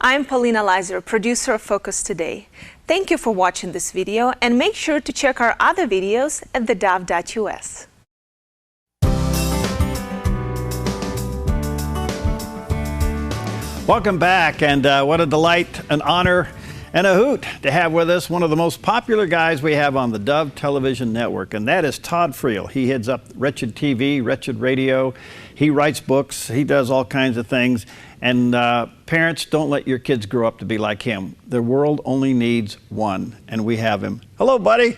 I'm Paulina Leiser, producer of Focus Today. Thank you for watching this video, and make sure to check our other videos at theDove.us. Welcome back, and what a delight, an honor, and a hoot to have with us one of the most popular guys we have on the Dove Television Network, and that is Todd Friel. He heads up Wretched TV, Wretched Radio. He writes books. He does all kinds of things. And parents, don't let your kids grow up to be like him. The world only needs one, and we have him. Hello, buddy.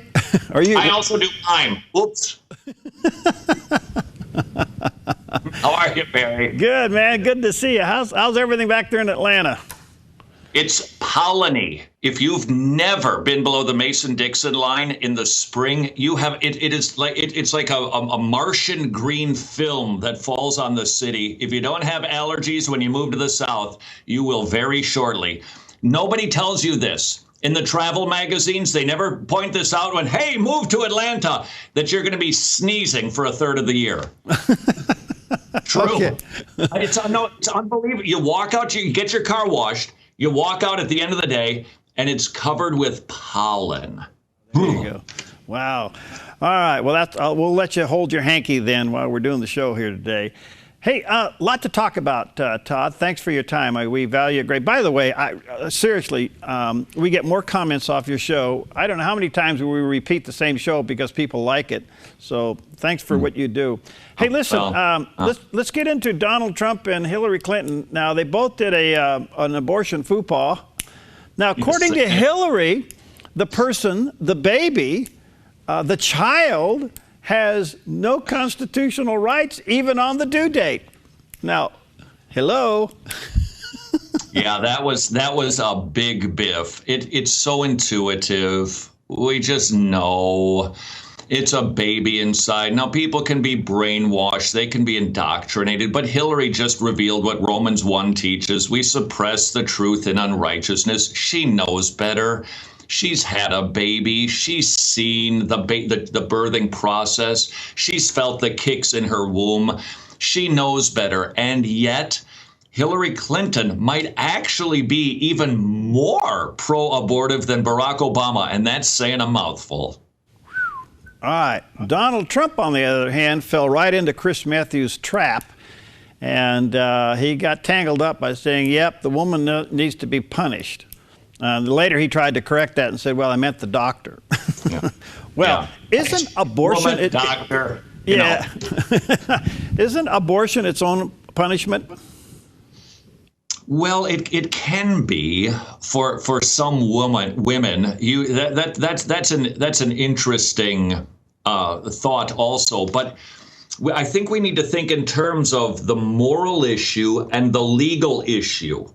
Are you? I also do mime. Oops. How are you, Barry? Good, man. Good to see you. How's everything back there in Atlanta? It's polleny. If you've never been below the Mason-Dixon line in the spring, you have it's like a Martian green film that falls on the city. If you don't have allergies when you move to the south, you will very shortly. Nobody tells you this. In the travel magazines, they never point this out when, hey, move to Atlanta, that you're going to be sneezing for a third of the year. True. Okay. It's unbelievable. You walk out, you get your car washed, you walk out at the end of the day, and it's covered with pollen. There you go. Wow. All right. Well, we'll let you hold your hanky then while we're doing the show here today. Hey, a lot to talk about, Todd. Thanks for your time. We value it great. By the way, seriously, we get more comments off your show. I don't know how many times we repeat the same show because people like it. So thanks for what you do. Hey, listen, let's get into Donald Trump and Hillary Clinton. Now, they both did an abortion faux pas. Now, according to Hillary, the person, the baby, the child, has no constitutional rights even on the due date. Now, hello. Yeah, that was a big biff. It's so intuitive. We just know it's a baby inside. Now, people can be brainwashed. They can be indoctrinated. But Hillary just revealed what Romans 1 teaches. We suppress the truth in unrighteousness. She knows better. She's had a baby. She's seen the birthing process. She's felt the kicks in her womb. She knows better. And yet, Hillary Clinton might actually be even more pro-abortive than Barack Obama, and that's saying a mouthful. All right. Donald Trump, on the other hand, fell right into Chris Matthews' trap, and he got tangled up by saying, yep, the woman needs to be punished. Later, he tried to correct that and said, well, I meant the doctor. Yeah. Well, yeah. Isn't abortion... doctor. Yeah. Isn't abortion its own punishment? Well, it can be for some women. That's an interesting thought also. But I think we need to think in terms of the moral issue and the legal issue,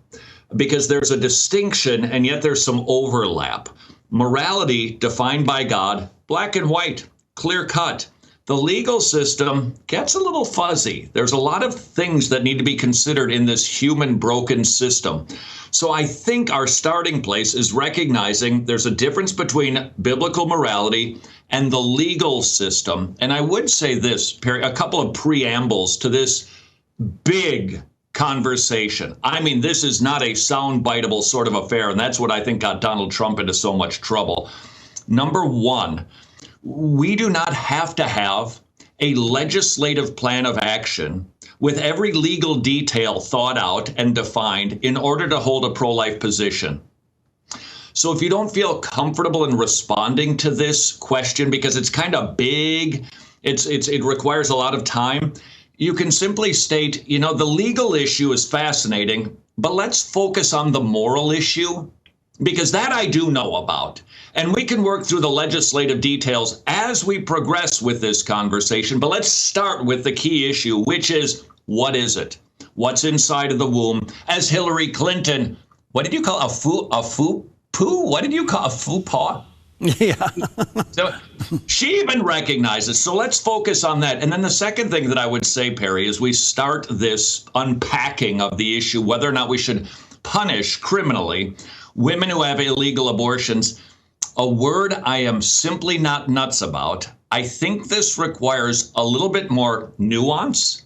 because there's a distinction and yet there's some overlap. Morality defined by God, black and white, clear cut. The legal system gets a little fuzzy. There's a lot of things that need to be considered in this human broken system. So I think our starting place is recognizing there's a difference between biblical morality and the legal system. And I would say this, Perry, a couple of preambles to this big conversation. I mean, this is not a sound-biteable sort of affair, and that's what I think got Donald Trump into so much trouble. Number one, we do not have to have a legislative plan of action with every legal detail thought out and defined in order to hold a pro-life position. So if you don't feel comfortable in responding to this question because it's kind of big, it requires a lot of time, you can simply state, you know, the legal issue is fascinating, but let's focus on the moral issue, because that I do know about. And we can work through the legislative details as we progress with this conversation. But let's start with the key issue, which is, what is it? What's inside of the womb? As Hillary Clinton, what did you call a faux poo? What did you call a faux pas? Yeah. So she even recognizes. So let's focus on that. And then the second thing that I would say, Perry, is we start this unpacking of the issue, whether or not we should punish criminally women who have illegal abortions. A word I am simply not nuts about. I think this requires a little bit more nuance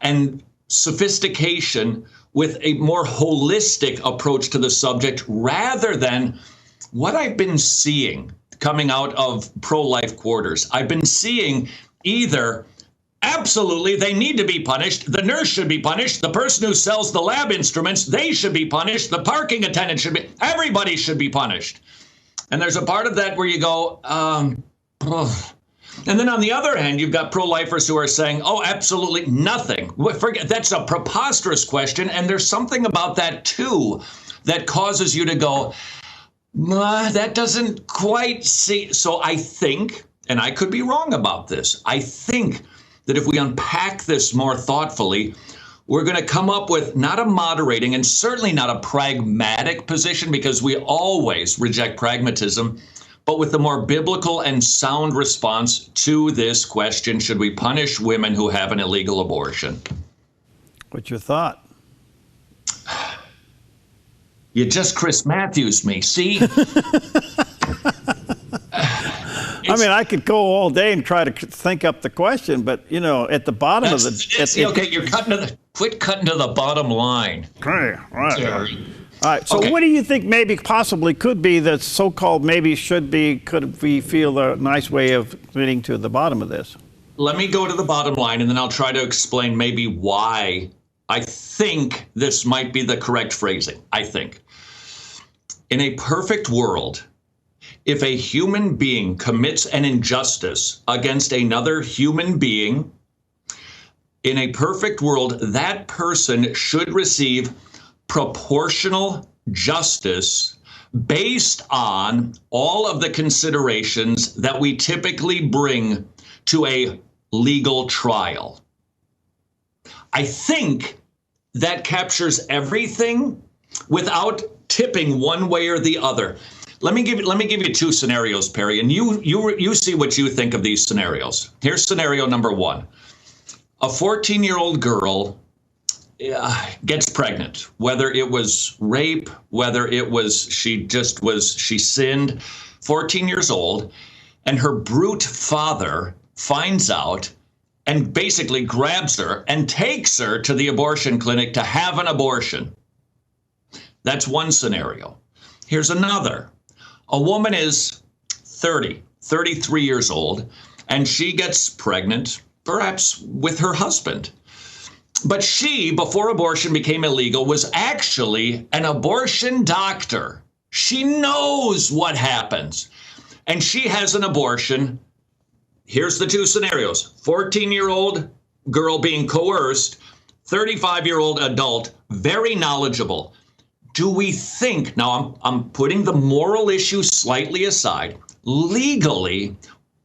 and sophistication with a more holistic approach to the subject rather than what I've been seeing coming out of pro-life quarters. I've been seeing either absolutely they need to be punished, the nurse should be punished, the person who sells the lab instruments, they should be punished, the parking attendant should be, everybody should be punished. And there's a part of that where you go, and then on the other hand, you've got pro-lifers who are saying, oh, absolutely nothing. Forget, that's a preposterous question. And there's something about that, too, that causes you to go, that doesn't quite see. So I think, and I could be wrong about this, I think that if we unpack this more thoughtfully, we're going to come up with not a moderating and certainly not a pragmatic position, because we always reject pragmatism, but with the more biblical and sound response to this question: should we punish women who have an illegal abortion? What's your thought? You just Chris Matthews me, see? I mean, I could go all day and try to think up the question, but, you know, at the bottom of the... okay, you're quit cutting to the bottom line. Okay, right. Jerry. All right, so what do you think maybe possibly could be the so-called maybe should be, could we feel a nice way of getting to the bottom of this? Let me go to the bottom line, and then I'll try to explain maybe why I think this might be the correct phrasing. I think. In a perfect world, if a human being commits an injustice against another human being, in a perfect world, that person should receive proportional justice based on all of the considerations that we typically bring to a legal trial. I think that captures everything without tipping one way or the other. Let me give you two scenarios, Perry, and you see what you think of these scenarios. Here's scenario number one. A 14-year-old girl gets pregnant, whether it was rape, whether it was she sinned, 14 years old, and her brute father finds out and basically grabs her and takes her to the abortion clinic to have an abortion. That's one scenario. Here's another. A woman is 33 years old, and she gets pregnant, perhaps with her husband. But she, before abortion became illegal, was actually an abortion doctor. She knows what happens. And she has an abortion. Here's the two scenarios. 14-year-old girl being coerced, 35-year-old adult, very knowledgeable. Do we think, now I'm putting the moral issue slightly aside, legally,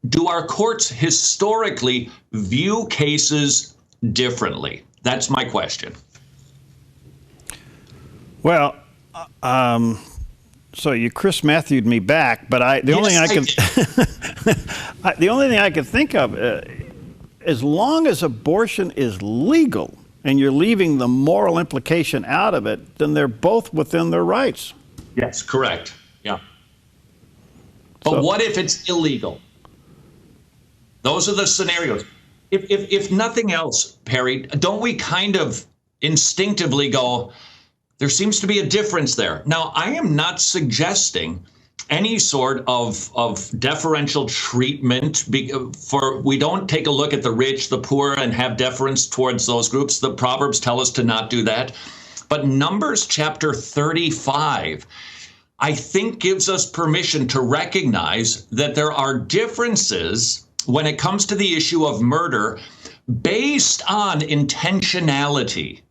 do our courts historically view cases differently? That's my question. Well, so you Chris Matthew'd me back, but the only thing I could think of, as long as abortion is legal and you're leaving the moral implication out of it, then they're both within their rights. Yes, correct. Yeah. But what if it's illegal? Those are the scenarios. If nothing else, Perry, don't we kind of instinctively go, there seems to be a difference there? Now, I am not suggesting any sort of deferential treatment we don't take a look at the rich, the poor, and have deference towards those groups. The Proverbs tell us to not do that. But Numbers chapter 35, I think, gives us permission to recognize that there are differences when it comes to the issue of murder based on intentionality.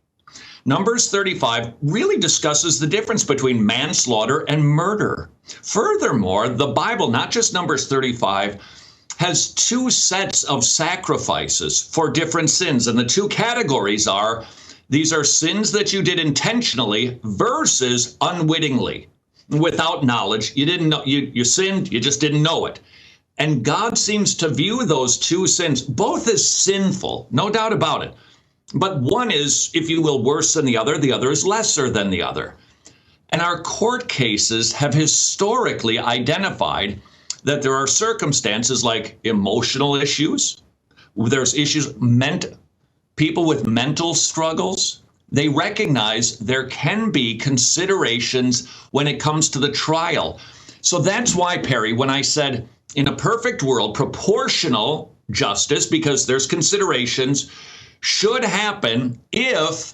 Numbers 35 really discusses the difference between manslaughter and murder. Furthermore, the Bible, not just Numbers 35, has two sets of sacrifices for different sins. And the two categories are, these are sins that you did intentionally versus unwittingly. Without knowledge, you didn't know, you sinned, you just didn't know it. And God seems to view those two sins both as sinful, no doubt about it. But one is, if you will, worse than the other is lesser than the other. And our court cases have historically identified that there are circumstances like emotional issues, there's issues, people with mental struggles, they recognize there can be considerations when it comes to the trial. So that's why, Perry, when I said in a perfect world, proportional justice, because there's considerations, should happen if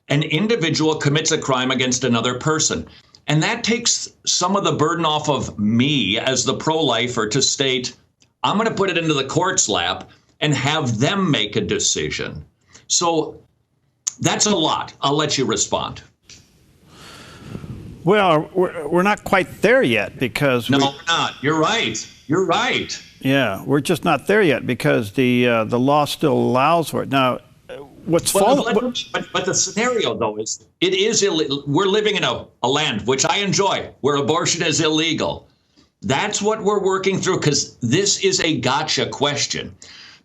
an individual commits a crime against another person. And that takes some of the burden off of me as the pro-lifer to state, I'm going to put it into the court's lap and have them make a decision. So that's a lot. I'll let you respond. Well, we're not quite there yet because no, we're not. You're right. You're right. Yeah, we're just not there yet because the law still allows for it. Now, but the scenario though is it is illegal. We're living in a land which I enjoy where abortion is illegal. That's what we're working through, because this is a gotcha question.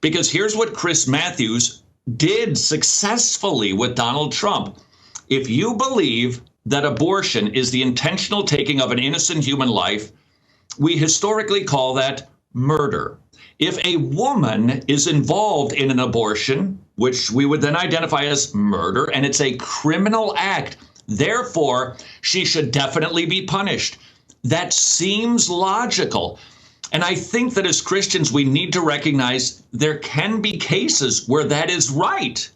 Because here's what Chris Matthews did successfully with Donald Trump. If you believe that abortion is the intentional taking of an innocent human life, we historically call that murder. If a woman is involved in an abortion, which we would then identify as murder, and it's a criminal act, therefore, she should definitely be punished. That seems logical. And I think that as Christians, we need to recognize there can be cases where that is right.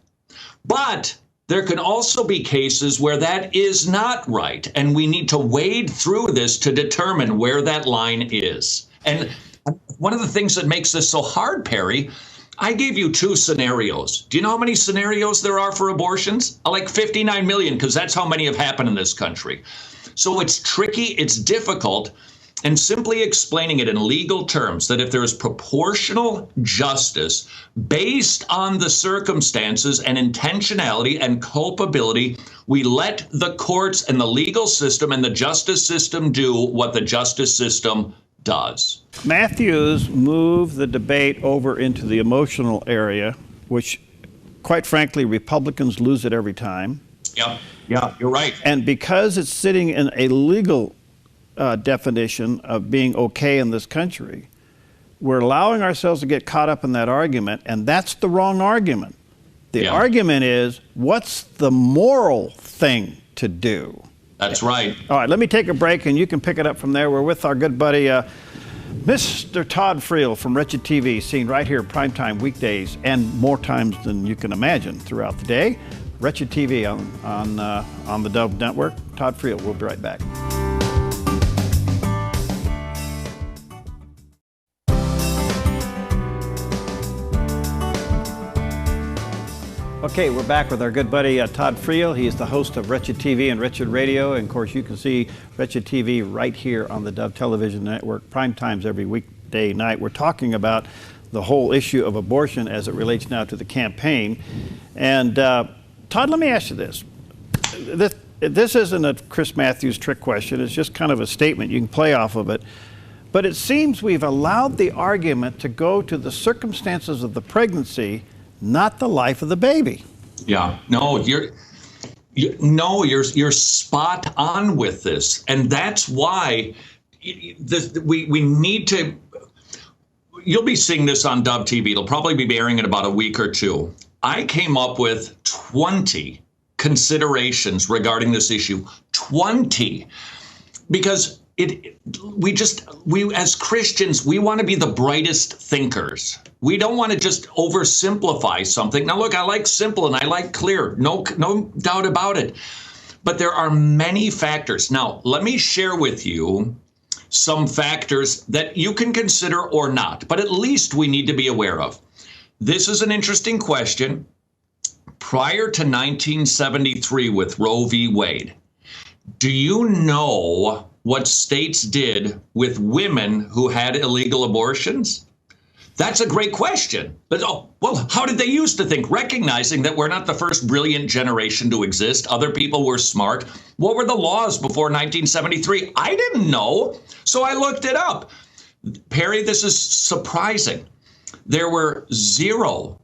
But there can also be cases where that is not right. And we need to wade through this to determine where that line is. And one of the things that makes this so hard, Perry, I gave you 2 scenarios. Do you know how many scenarios there are for abortions? Like 59 million, because that's how many have happened in this country. So it's tricky, it's difficult, and simply explaining it in legal terms that if there is proportional justice based on the circumstances and intentionality and culpability, we let the courts and the legal system and the justice system do what the justice system does. Matthews moved the debate over into the emotional area, which, quite frankly, Republicans lose it every time. Yeah, you're right. And because it's sitting in a legal definition of being okay in this country, we're allowing ourselves to get caught up in that argument, and that's the wrong argument. The argument is, what's the moral thing to do? That's right. All right, let me take a break, and you can pick it up from there. We're with our good buddy, Mr. Todd Friel from Wretched TV, seen right here primetime weekdays and more times than you can imagine throughout the day. Wretched TV on the Dove Network. Todd Friel, we'll be right back. Okay, we're back with our good buddy Todd Friel. He is the host of Wretched TV and Wretched Radio. And of course, you can see Wretched TV right here on the Dove Television Network, prime times every weekday night. We're talking about the whole issue of abortion as it relates now to the campaign. And Todd, let me ask you this. This isn't a Chris Matthews trick question. It's just kind of a statement. You can play off of it. But it seems we've allowed the argument to go to the circumstances of the pregnancy, not the life of the baby. Yeah, no, you're spot on with this, and that's why we need to. You'll be seeing this on Dove TV. It'll probably be airing in about a week or 2. I came up with 20 considerations regarding this issue. 20, because we as Christians, we want to be the brightest thinkers. We don't want to just oversimplify something. Now, look, I like simple and I like clear. No doubt about it. But there are many factors. Now, let me share with you some factors that you can consider or not, but at least we need to be aware of. This is an interesting question. Prior to 1973 with Roe v. Wade, do you know what states did with women who had illegal abortions? That's a great question. But, how did they used to think? Recognizing that we're not the first brilliant generation to exist. Other people were smart. What were the laws before 1973? I didn't know, so I looked it up. Perry, this is surprising. There were 0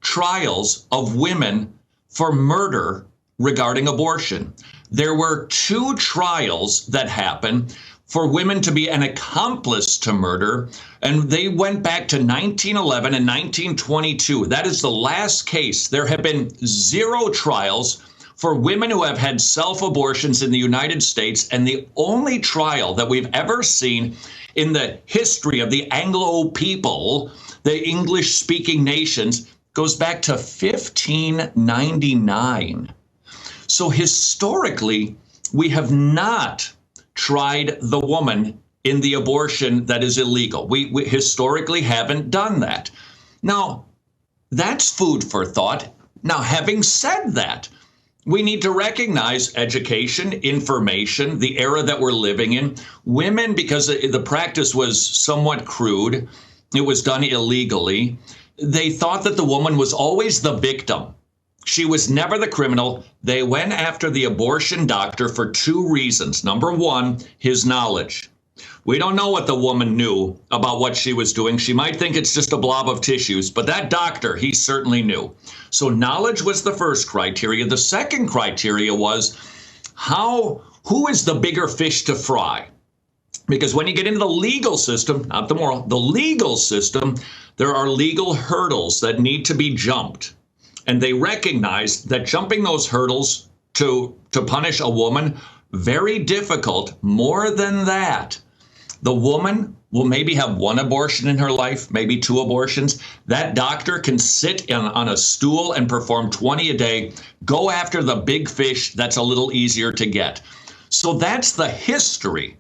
trials of women for murder regarding abortion. There were 2 trials that happened for women to be an accomplice to murder, and they went back to 1911 and 1922. That is the last case. There have been 0 trials for women who have had self-abortions in the United States, and the only trial that we've ever seen in the history of the Anglo people, the English-speaking nations, goes back to 1599. So historically, we have not tried the woman in the abortion that is illegal. We historically haven't done that. Now, that's food for thought. Now, having said that, we need to recognize education, information, the era that we're living in. Women, because the practice was somewhat crude, it was done illegally, they thought that the woman was always the victim. She was never the criminal. They went after the abortion doctor for two reasons. Number one, his knowledge. We don't know what the woman knew about what she was doing. She might think it's just a blob of tissues, but that doctor, he certainly knew. So knowledge was the first criteria. The second criteria was who is the bigger fish to fry? Because when you get into the legal system, not the moral, the legal system, there are legal hurdles that need to be jumped. And they recognize that jumping those hurdles to punish a woman, very difficult. More than that, the woman will maybe have one abortion in her life, maybe two abortions. That doctor can sit on a stool and perform 20 a day, go after the big fish that's a little easier to get. So that's the history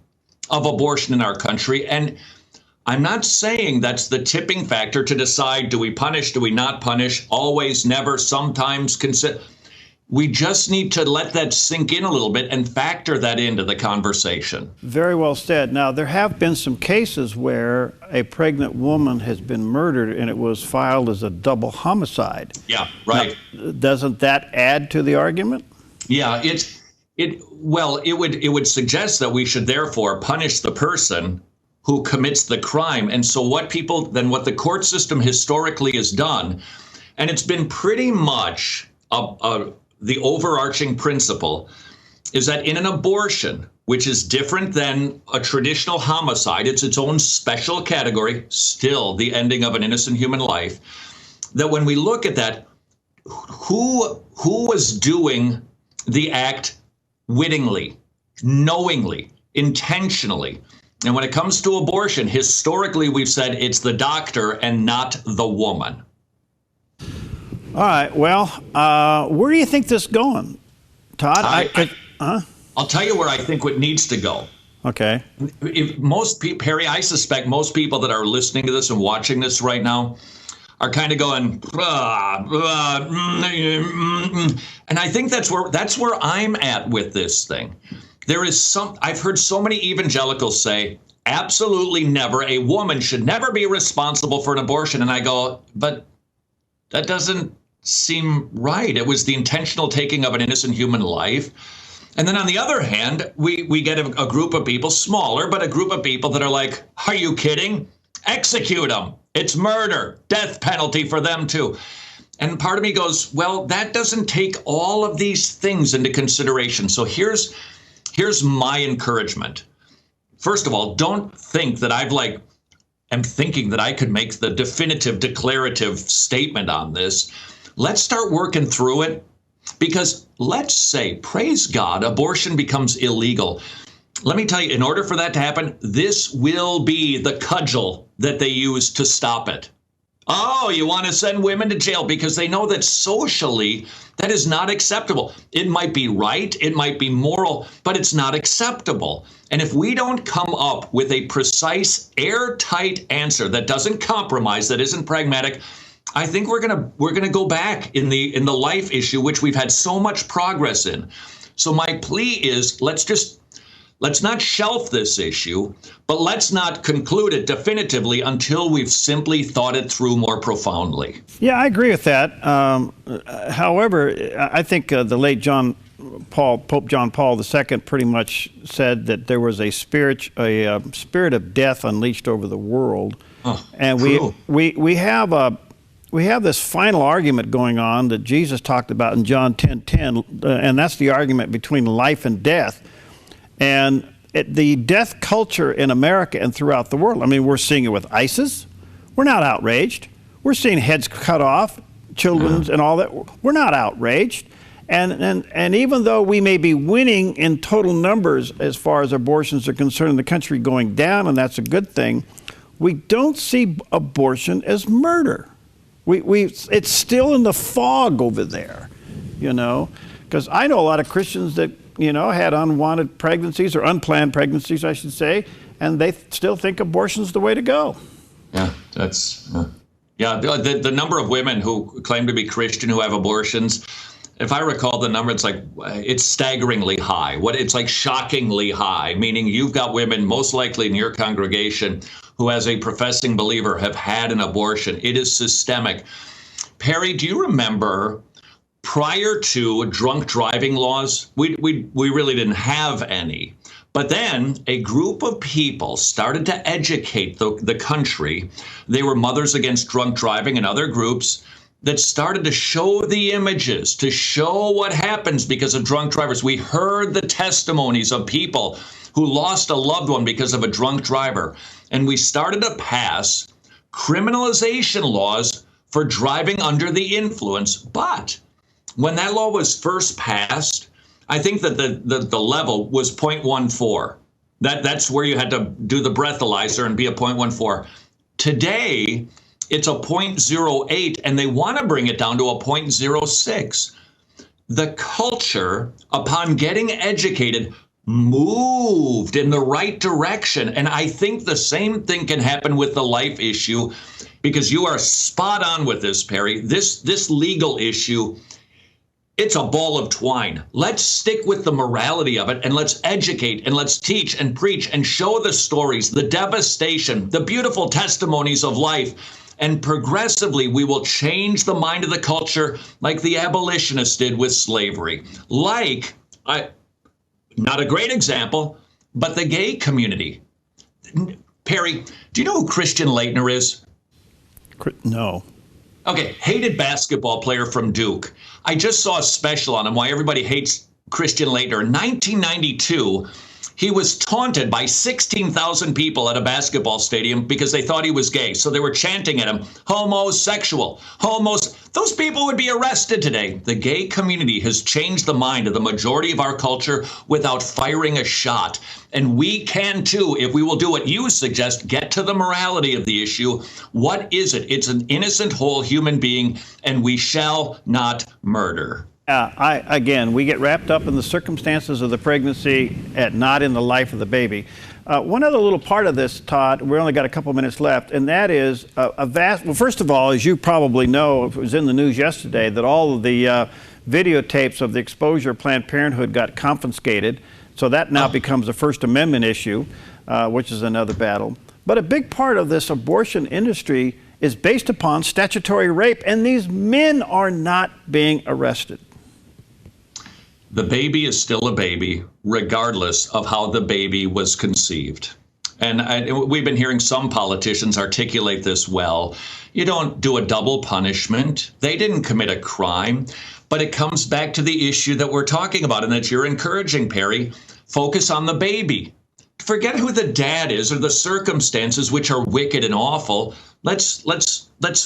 of abortion in our country. And I'm not saying that's the tipping factor to decide, do we punish, do we not punish, always, never, sometimes, consider. We just need to let that sink in a little bit and factor that into the conversation. Very well said. Now, there have been some cases where a pregnant woman has been murdered and it was filed as a double homicide. Yeah, right. Now, doesn't that add to the argument? Yeah, it would suggest that we should therefore punish the person who commits the crime. And so what the court system historically has done, and it's been pretty much the overarching principle, is that in an abortion, which is different than a traditional homicide, it's its own special category, still the ending of an innocent human life, that when we look at that, who was doing the act wittingly, knowingly, intentionally? And when it comes to abortion, historically, we've said it's the doctor and not the woman. All right. Well, where do you think this is going, Todd? I'll tell you where I think it needs to go. Okay. If most people, Harry, I suspect most people that are listening to this and watching this right now are kind of going, and I think that's where I'm at with this thing. I've heard so many evangelicals say, absolutely never, a woman should never be responsible for an abortion. And I go, but that doesn't seem right. It was the intentional taking of an innocent human life. And then on the other hand, we get a group of people, smaller, but a group of people that are like, are you kidding? Execute them. It's murder, death penalty for them too. And part of me goes, well, that doesn't take all of these things into consideration. So here's my encouragement. First of all, don't think that am thinking that I could make the definitive declarative statement on this. Let's start working through it, because let's say, praise God, abortion becomes illegal. Let me tell you, in order for that to happen, this will be the cudgel that they use to stop it. Oh, you want to send women to jail because they know that socially that is not acceptable. It might be right, it might be moral, but it's not acceptable. And if we don't come up with a precise, airtight answer that doesn't compromise, that isn't pragmatic, I think we're gonna go back in the life issue, which we've had so much progress in. So my plea is, let's not shelf this issue, but let's not conclude it definitively until we've simply thought it through more profoundly. Yeah, I agree with that. However, I think the late Pope John Paul II pretty much said that there was a spirit of death unleashed over the world. Oh, and we have this final argument going on that Jesus talked about in John 10:10, and that's the argument between life and death. And the death culture in America and throughout the world, I mean, we're seeing it with ISIS. We're not outraged. We're seeing heads cut off, children's and all that. We're not outraged. And even though we may be winning in total numbers as far as abortions are concerned in the country going down, and that's a good thing, we don't see abortion as murder. It's still in the fog over there, you know, because I know a lot of Christians that, you know, had unwanted pregnancies or unplanned pregnancies, I should say, and they still think abortion's the way to go. Yeah, that's, yeah, the number of women who claim to be Christian who have abortions, if I recall the number, it's staggeringly high. It's like shockingly high, meaning you've got women most likely in your congregation who, as a professing believer, have had an abortion. It is systemic. Perry, do you remember prior to drunk driving laws, we really didn't have any. But then a group of people started to educate the country. They were Mothers Against Drunk Driving and other groups that started to show the images, to show what happens because of drunk drivers. We heard the testimonies of people who lost a loved one because of a drunk driver. And we started to pass criminalization laws for driving under the influence. But when that law was first passed, I think that the level was 0.14. That's where you had to do the breathalyzer and be a 0.14. Today, it's a 0.08, and they want to bring it down to a 0.06. The culture, upon getting educated, moved in the right direction. And I think the same thing can happen with the life issue, because you are spot on with this, Perry. This legal issue, it's a ball of twine. Let's stick with the morality of it, and let's educate, and let's teach and preach and show the stories, the devastation, the beautiful testimonies of life. And progressively, we will change the mind of the culture like the abolitionists did with slavery. Not a great example, but the gay community. Perry, do you know who Christian Laettner is? No. Okay, hated basketball player from Duke. I just saw a special on him, why everybody hates Christian Laettner. In 1992, he was taunted by 16,000 people at a basketball stadium because they thought he was gay. So they were chanting at him, homosexual, Those people would be arrested today. The gay community has changed the mind of the majority of our culture without firing a shot. And we can too, if we will do what you suggest, get to the morality of the issue. What is it? It's an innocent, whole human being, and we shall not murder. Again, we get wrapped up in the circumstances of the pregnancy and not in the life of the baby. One other little part of this, Todd, we only got a couple minutes left, and that is well, first of all, as you probably know, it was in the news yesterday that all of the videotapes of the exposure of Planned Parenthood got confiscated. So that now becomes a First Amendment issue, which is another battle. But a big part of this abortion industry is based upon statutory rape, and these men are not being arrested. The baby is still a baby, regardless of how the baby was conceived. And we've been hearing some politicians articulate this well. You don't do a double punishment. They didn't commit a crime. But it comes back to the issue that we're talking about and that you're encouraging, Perry. Focus on the baby. Forget who the dad is or the circumstances, which are wicked and awful. Let's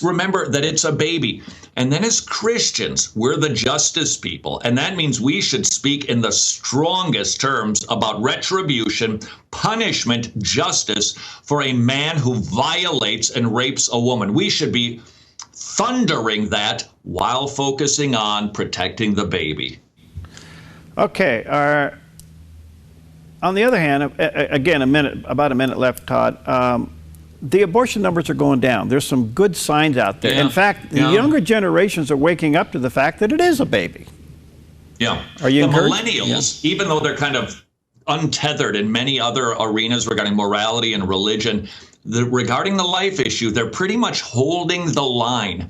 remember that it's a baby. And then as Christians, we're the justice people. And that means we should speak in the strongest terms about retribution, punishment, justice for a man who violates and rapes a woman. We should be thundering that while focusing on protecting the baby. Okay. On the other hand, again, about a minute left, Todd. The abortion numbers are going down. There's some good signs out there. Yeah. In fact, the younger generations are waking up to the fact that it is a baby. Yeah. Are you the encouraged? Millennials, even though they're kind of untethered in many other arenas regarding morality and religion, regarding the life issue, they're pretty much holding the line.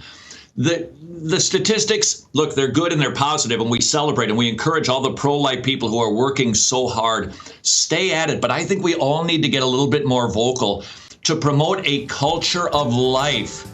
The statistics, look, they're good and they're positive, and we celebrate and we encourage all the pro-life people who are working so hard. Stay at it. But I think we all need to get a little bit more vocal to promote a culture of life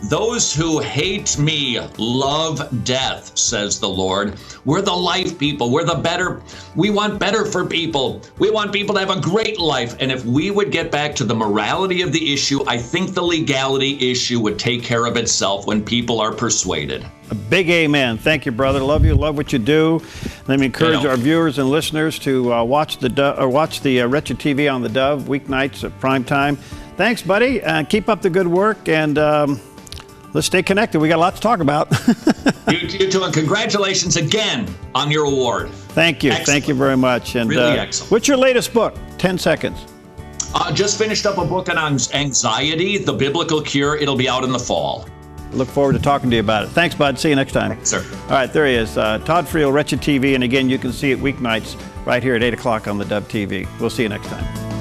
Those who hate me love death, says the Lord. We're the life people. We're the better. We want better for people. We want people to have a great life. And if we would get back to the morality of the issue, I think the legality issue would take care of itself when people are persuaded. A big amen. Thank you, brother. Love you. Love what you do. Let me encourage our viewers and listeners to watch the Wretched TV on the Dove weeknights at prime time. Thanks, buddy. Keep up the good work, and let's stay connected. We got a lot to talk about. You too, and congratulations again on your award. Thank you. Excellent. Thank you very much. And really excellent. What's your latest book? 10 seconds. Just finished up a book on anxiety, the biblical cure. It'll be out in the fall. Look forward to talking to you about it. Thanks, bud. See you next time. Thanks, sir. All right, there he is. Todd Friel, Wretched TV. And again, you can see it weeknights right here at 8 o'clock on the Dove TV. We'll see you next time.